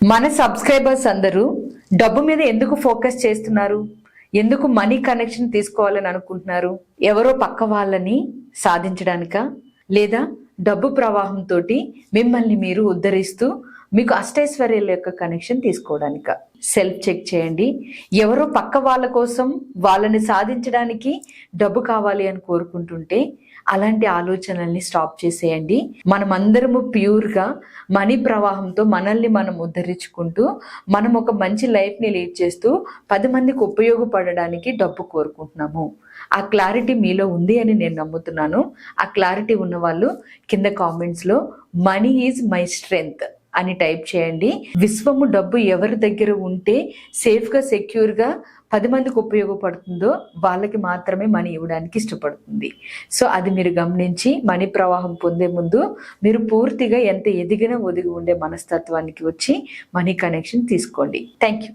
మన సబ్స్క్రైబర్స్ అందరూ డబ్బు మీద ఎందుకు ఫోకస్ చేస్తున్నారు? ఎందుకు మనీ కనెక్షన్ తీసుకోవాలని అనుకుంటున్నారు? ఎవరో పక్క వాళ్ళని సాధించడానికా, లేదా డబ్బు ప్రవాహంతో మిమ్మల్ని మీరు ఉద్ధరిస్తూ మీకు అష్టైశ్వర్యాల యొక్క కనెక్షన్ తీసుకోవడానికా? సెల్ఫ్ చెక్ చేయండి. ఎవరో పక్క వాళ్ళ కోసం వాళ్ళని సాధించడానికి డబ్బు కావాలి అని కోరుకుంటుంటే అలాంటి ఆలోచనల్ని స్టాప్ చేసేయండి. మనమందరము ప్యూర్గా మనీ ప్రవాహంతో మనల్ని మనం ఉద్ధరించుకుంటూ మనం ఒక మంచి లైఫ్ని లీడ్ చేస్తూ 10 మందికి ఉపయోగపడడానికి డబ్బు కోరుకుంటున్నాము. ఆ క్లారిటీ మీలో ఉంది అని నేను నమ్ముతున్నాను. ఆ క్లారిటీ ఉన్న వాళ్ళు కింద కామెంట్స్లో మనీ ఈజ్ మై స్ట్రెంగ్త్ అని టైప్ చేయండి. విశ్వము డబ్బు ఎవరి దగ్గర ఉంటే సేఫ్గా సెక్యూర్గా 10 మందికి ఉపయోగపడుతుందో వాళ్ళకి మాత్రమే మనీ ఇవ్వడానికి ఇష్టపడుతుంది. సో అది మీరు గమనించి మనీ ప్రవాహం పొందే ముందు మీరు పూర్తిగా ఎంత ఎదిగినా ఒదిగి ఉండే మనస్తత్వానికి వచ్చి మనీ కనెక్షన్ తీసుకోండి. Thank you.